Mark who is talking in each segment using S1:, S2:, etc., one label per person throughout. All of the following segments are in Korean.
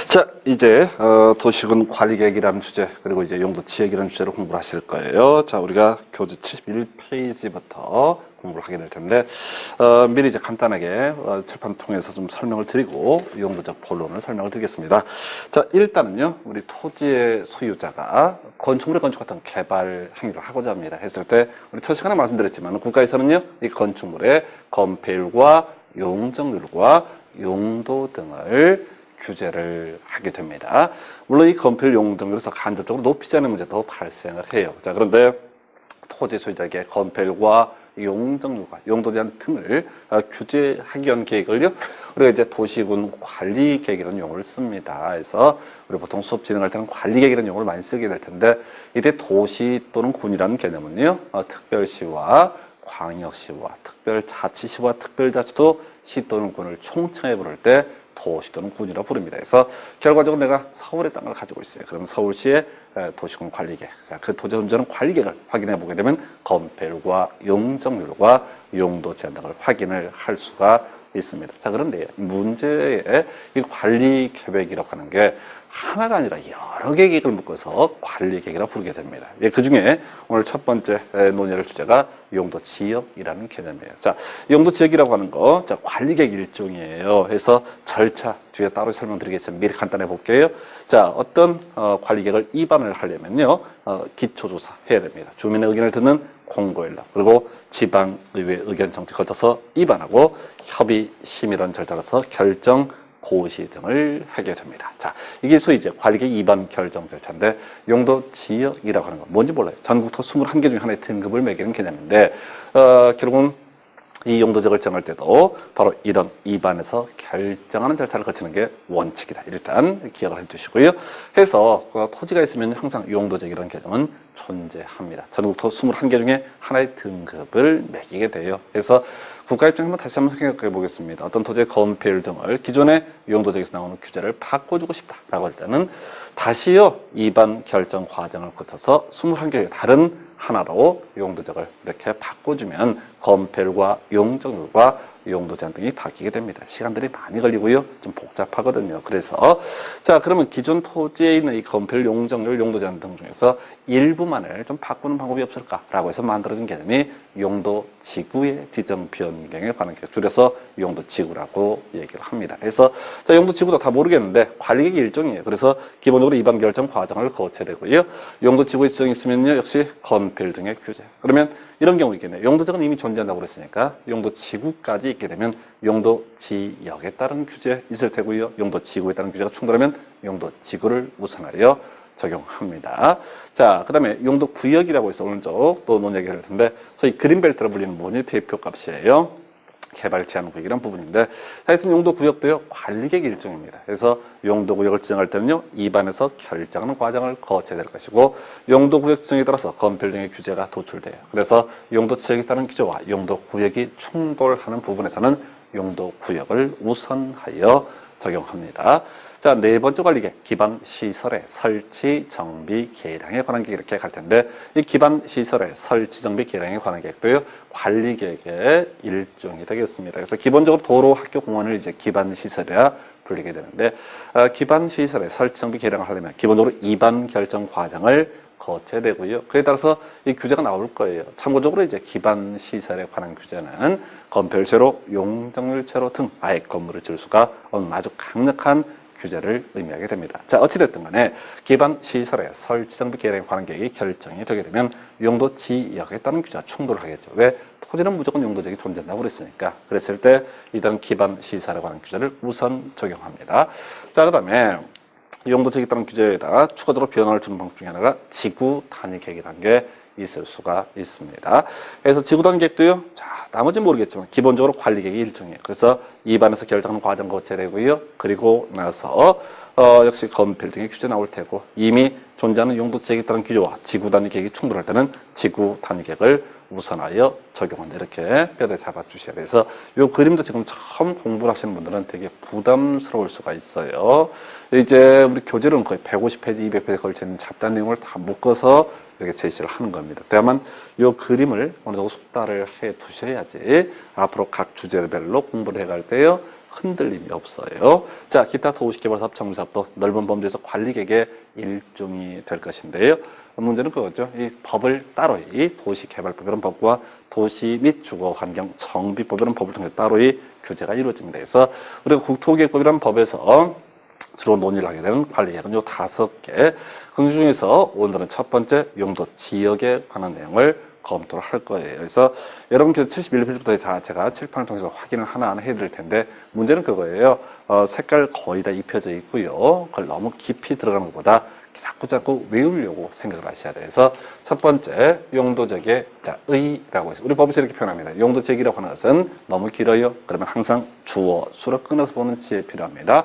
S1: 자, 이제 도시군 관리계획이라는 주제, 그리고 이제 용도 지역이라는 주제로 공부를 하실 거예요. 자, 우리가 교재 71페이지부터 공부를 하게 될 텐데, 미리 이제 간단하게 칠판 통해서 좀 설명을 드리고 용도적 본론을 설명을 드리겠습니다. 자, 일단은요, 우리 토지의 소유자가 건축물의 건축 같은 개발 행위를 하고자 합니다. 했을 때 우리 첫 시간에 말씀드렸지만 국가에서는요, 이 건축물의 건폐율과 용적률과 용도 등을 규제를 하게 됩니다. 물론 이 건폐율 용적률에서 간접적으로 높이지 않은 문제도 발생을 해요. 자, 그런데 토지 소유자에게 건폐율과 용적률과 용도 제한 등을 규제하기 위한 계획을요, 우리가 이제 도시군 관리 계획이라는 용어를 씁니다. 그래서 우리 보통 수업 진행할 때는 관리 계획이라는 용어를 많이 쓰게 될 텐데, 이때 도시 또는 군이라는 개념은요, 특별시와 광역시와 특별자치시와 특별자치도 시 또는 군을 총칭해 부를 때 도시 또는 군이라고 부릅니다. 그래서 결과적으로 내가 서울의 땅을 가지고 있어요. 그러면 서울시의 도시군 관리계획, 그 토지에 존재하는 관리계획을 확인해 보게 되면 건폐율과 용적률과 용도 제한 등을 확인을 할 수가 있습니다. 자, 그런데 문제의 이 관리 계획이라고 하는 게 하나가 아니라 여러 개 계획을 묶어서 관리 계획이라고 부르게 됩니다. 그 중에 오늘 첫 번째 논의할 주제가 용도 지역이라는 개념이에요. 자, 용도 지역이라고 하는 거, 자, 관리 계획 일종이에요. 해서 절차 뒤에 따로 설명드리겠지만 미리 간단해 볼게요. 자, 어떤 관리 계획을 입안을 하려면요, 기초조사 해야 됩니다. 주민의 의견을 듣는 공고연락, 그리고 지방의회 의견 정치 거쳐서 입안하고 협의 심의론 절차로서 결정 고시 등을 하게 됩니다. 자, 이게 소위 이제 관리계획 입안 결정 절차인데, 용도 지역이라고 하는 건 뭔지 몰라요. 전국토 21개 중에 하나의 등급을 매기는 개념인데, 결국은 이 용도 지역을 정할 때도 바로 이런 입안에서 결정하는 절차를 거치는 게 원칙이다. 일단 기억을 해주시고요. 해서 토지가 있으면 항상 용도 지역이라는 개념은 존재합니다. 전국토 21개 중에 하나의 등급을 매기게 돼요. 그래서 국가 입장에서 다시 한번 생각해 보겠습니다. 어떤 토지의 건폐율 등을 기존의 용도지역에서 나오는 규제를 바꿔주고 싶다라고 할 때는 다시요, 입안 결정 과정을 거쳐서 21개의 다른 하나로 용도지역을 이렇게 바꿔주면 건폐율과 용적률과 용도 제한 등이 바뀌게 됩니다. 시간들이 많이 걸리고요, 좀 복잡하거든요. 그래서 자, 그러면 기존 토지에 있는 이 건폐율, 용적률, 용도 제한 등 중에서 일부만을 좀 바꾸는 방법이 없을까라고 해서 만들어진 개념이 용도 지구의 지정 변경에 관한 계획, 줄여서 용도 지구라고 얘기를 합니다. 그래서 자, 용도 지구도 다 모르겠는데 관리계획 일종이에요. 그래서 기본적으로 입안 결정 과정을 거쳐야 되고요. 용도 지구의 지정이 있으면요, 역시 건폐율 등의 규제. 그러면 이런 경우 있겠네요. 용도지역은 이미 존재한다고 그랬으니까 용도 지구까지 있게 되면 용도 지역에 따른 규제 있을 테고요. 용도 지구에 따른 규제가 충돌하면 용도 지구를 우선하여 적용합니다. 자, 그 다음에 용도 구역이라고 해서 오른쪽 또 논의하게 될 텐데, 소위 그린벨트로 불리는 부분이 대표 값이에요. 개발 제한 구역이라는 부분인데, 하여튼 용도 구역도요, 관리계획 일종입니다. 그래서 용도 구역을 지정할 때는요, 입안에서 결정하는 과정을 거쳐야 될 것이고, 용도 구역 지정에 따라서 건폐율 등의 규제가 도출돼요. 그래서 용도 지역에 따른 규제와 용도 구역이 충돌하는 부분에서는 용도 구역을 우선하여 적용합니다. 자, 네 번째 관리계획, 기반 시설의 설치, 정비, 개량에 관한 계획 이렇게 갈 텐데, 이 기반 시설의 설치, 정비, 개량에 관한 계획도요, 관리계획의 일종이 되겠습니다. 그래서 기본적으로 도로, 학교, 공원을 이제 기반 시설이라 불리게 되는데, 기반 시설의 설치, 정비, 개량을 하려면 기본적으로 입안 결정 과정을 거쳐야 되고요. 그에 따라서 이 규제가 나올 거예요. 참고적으로 이제 기반 시설에 관한 규제는 건폐율제로, 용적률제로 등 아예 건물을 지을 수가 없는 아주 강력한 규제를 의미하게 됩니다. 자, 어찌됐든 간에 기반 시설의 설치, 정비, 개량에 관한 계획이 결정이 되게 되면 용도 지역에 따른 규제가 충돌을 하겠죠. 왜? 토지는 무조건 용도 지역이 존재한다고 그랬으니까. 그랬을 때 이런 기반 시설에 관한 규제를 우선 적용합니다. 자, 그 다음에 용도 지역에 따른 규제에다가 추가적으로 변화를 주는 방법 중에 하나가 지구 단위 계획이라는 게 있을 수가 있습니다. 그래서 지구 단위 계획도요, 자, 나머지는 모르겠지만 기본적으로 관리 계획이 일종이에요. 그래서 입안에서 결정하는 과정 거쳐야 되고요. 그리고 나서 역시 건폐율 등의 규제 나올 테고, 이미 존재하는 용도 지역에 따른 규제와 지구 단위 계획이 충돌할 때는 지구 단위 계획을 우선하여 적용한다. 이렇게 뼈대 잡아주셔야 돼서 이 그림도 지금 처음 공부를 하시는 분들은 되게 부담스러울 수가 있어요. 이제 우리 교재로는 거의 150페이지, 200페이지에 걸쳐 있는 잡다한 내용을 다 묶어서 이렇게 제시를 하는 겁니다. 다만 이 그림을 어느 정도 숙달을 해 두셔야지 앞으로 각 주제별로 공부를 해갈 때요, 흔들림이 없어요. 자, 기타 도시개발사업, 정비사업도 넓은 범주에서 관리객의 일종이 될 것인데요. 문제는 그거죠. 이 법을 따로, 이 도시개발법이라는 법과 도시 및 주거환경 정비법이라는 법을 통해 따로 이 규제가 이루어집니다. 그래서 우리가 국토기획법이라는 법에서 주로 논의를 하게 되는 관리계획은 요 5개. 그 중에서 오늘은 첫 번째 용도 지역에 관한 내용을 검토를 할 거예요. 그래서 여러분 71페이지부터 제가 칠판을 통해서 확인을 하나하나 해드릴 텐데 문제는 그거예요. 색깔 거의 다 입혀져 있고요. 그걸 너무 깊이 들어가는 것보다 자꾸 외우려고 생각을 하셔야 돼요. 그래서 첫 번째 용도적의 의라고 해서 우리 법에서 이렇게 표현합니다. 용도적이라고 하는 것은 너무 길어요. 그러면 항상 주어, 수로 끊어서 보는 지혜 필요합니다.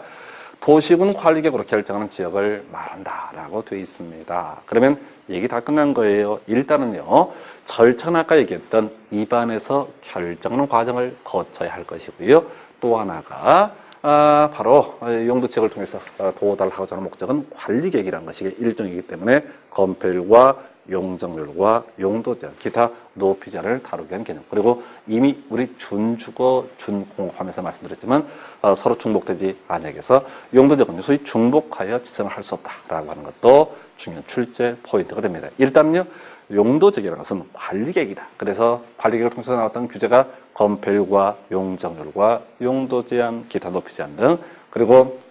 S1: 도시군 관리객으로 결정하는 지역을 말한다라고 되어 있습니다. 그러면 얘기 다 끝난 거예요. 일단은요, 절차는 아까 얘기했던 입안에서 결정하는 과정을 거쳐야 할 것이고요. 또 하나가 바로 용도 지역을 통해서 도달하고자 하는 목적은 관리객이라는 것이 일종이기 때문에 건폐율과 용적률과 용도지역, 기타 높이자를 다루게 하는 개념. 그리고 이미 우리 준주거, 준공업하면서 말씀드렸지만 서로 중복되지 않으면서 용도지역은 소위 중복하여 지정을 할 수 없다라고 하는 것도 중요한 출제 포인트가 됩니다. 일단은요, 용도지역이라는 것은 관리객이다. 그래서 관리객을 통해서 나왔던 규제가 건폐율과 용적률과 용도제한, 기타 높이제한 등, 그리고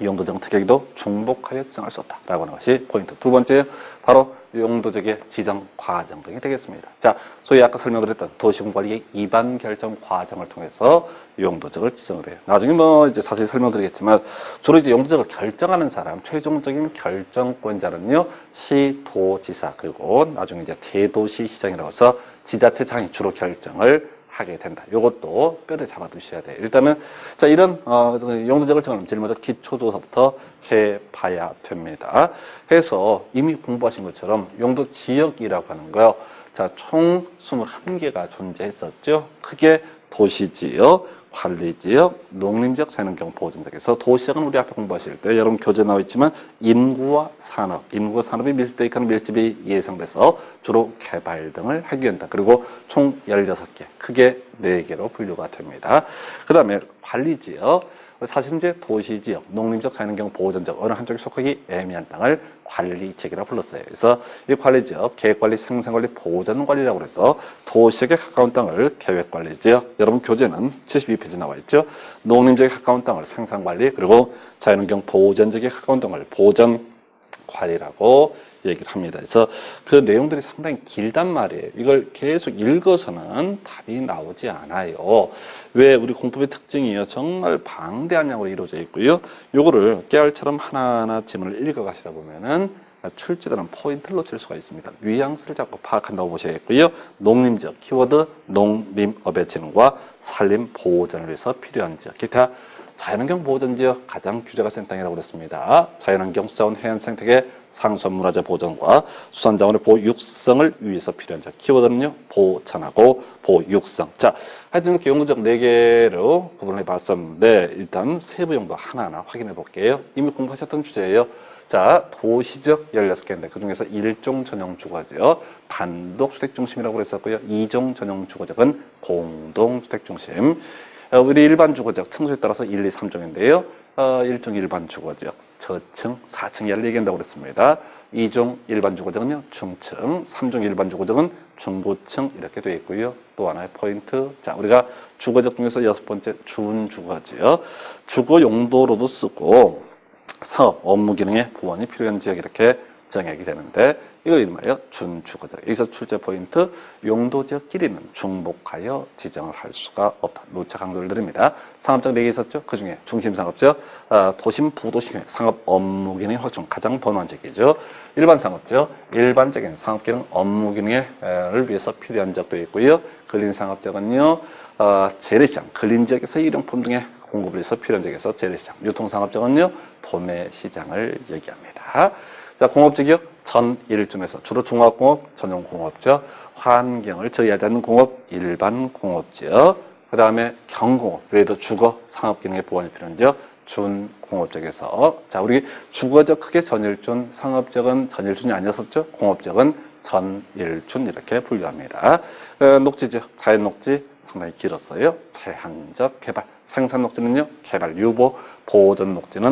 S1: 용도적 특약에도 중복하여 지정할 수 없다라고 하는 것이 포인트. 두 번째, 바로 용도적의 지정 과정 등이 되겠습니다. 자, 소위 아까 설명드렸던 도시군관리의 입안 결정 과정을 통해서 용도적을 지정을 해요. 나중에 이제 자세히 설명드리겠지만, 주로 이제 용도적을 결정하는 사람, 최종적인 결정권자는요, 시도지사, 그리고 나중에 이제 대도시시장이라고 해서 지자체장이 주로 결정을 하게 된다. 이것도 뼈대 잡아 두셔야 돼요. 일단은, 자, 이런, 용도적을 정하면 제일 먼저 기초조사부터 해봐야 됩니다. 해서 이미 공부하신 것처럼 용도 지역이라고 하는 거요. 자, 총 21개가 존재했었죠. 크게 도시지역, 관리지역, 농림지역, 자연환경 보존지역에서 도시지역은 우리 앞에 공부하실 때 여러분 교재 나와 있지만 인구와 산업이 밀집되어 밀집이 예상돼서 주로 개발 등을 하기 위한 그리고 총 16개, 크게 4개로 분류가 됩니다. 그 다음에 관리지역, 사실 이제 도시지역, 농림지역, 자연환경 보존지역 어느 한쪽에 속하기 애매한 땅을 관리지역이라고 불렀어요. 그래서 이 관리지역, 계획관리, 생산관리, 보전관리라고 해서 도시역에 가까운 땅을 계획관리지역, 여러분 교재는 72페이지 나와 있죠. 농림지역에 가까운 땅을 생산관리, 그리고 자연환경 보전지역에 가까운 땅을 보전관리라고 얘기를 합니다. 그래서 그 내용들이 상당히 길단 말이에요. 이걸 계속 읽어서는 답이 나오지 않아요. 왜? 우리 공법의 특징이요. 정말 방대한 양으로 이루어져 있고요. 요거를 깨알처럼 하나하나 지문을 읽어가시다 보면은 출제되는 포인트를 놓칠 수가 있습니다. 뉘앙스를 자꾸 파악한다고 보셔야겠고요. 농림지역, 키워드 농림업의 진흥과 산림 보호전을 위해서 필요한 지역, 기타 자연환경 보존지역 가장 규제가 센 땅이라고 그랬습니다. 자연환경, 수자원, 해안생태계, 상수문화재 보존과 수산자원의 보호 육성을 위해서 필요한 지역. 키워드는요, 보전하고 보육성. 자, 하여튼 이렇게 용도적 4개로 구분해 봤었는데 일단 세부 용도 하나하나 확인해 볼게요. 이미 공부하셨던 주제예요. 자, 도시적 16개인데 그 중에서 1종 전용 주거지역, 단독 주택 중심이라고 그랬었고요. 2종 전용 주거지역은 공동 주택 중심. 우리 일반 주거지역 층수에 따라서 1, 2, 3종인데요. 1종 일반 주거지역, 저층, 4층 이하를 얘기한다고 그랬습니다. 2종 일반 주거지역은요, 중층, 3종 일반 주거지역은 중고층 이렇게 되어 있고요. 또 하나의 포인트. 자, 우리가 주거지역 중에서 6번째 준주거지역, 주거 용도로도 쓰고 사업, 업무 기능의 보완이 필요한 지역 이렇게 정하게 되는데 이걸 이름하여 준주거지역. 여기서 출제 포인트, 용도지역끼리는 중복하여 지정을 할 수가 없다. 노차 강조를 드립니다. 상업지역 4개 있었죠? 그 중에 중심상업지역, 도심 부도시 상업 업무 기능의 확충 가장 번화지역이죠. 일반 상업지역, 일반적인 상업 기능 업무 기능을 위해서 필요한 지역도 있고요. 근린 상업지역은요, 재래시장, 근린 지역에서 일용품 등의 공급을 위해서 필요한 지역에서 재래시장, 유통상업지역은요, 도매시장을 얘기합니다. 자, 공업지역 전 1중에서 주로 중화공업, 전용공업지역, 환경을 저해하지 않는 공업, 일반 공업지역, 그 다음에 경공업, 외에도 주거, 상업 기능의 보완이 필요한 지역, 준공업지역에서 자, 우리 주거지역 크게 전일준, 상업지역은 전일준이 아니었었죠? 공업지역은 전일준 이렇게 분류합니다. 녹지지역, 자연녹지, 상당히 길었어요. 제한적 개발. 생산 녹지는요, 개발 유보, 보존 녹지는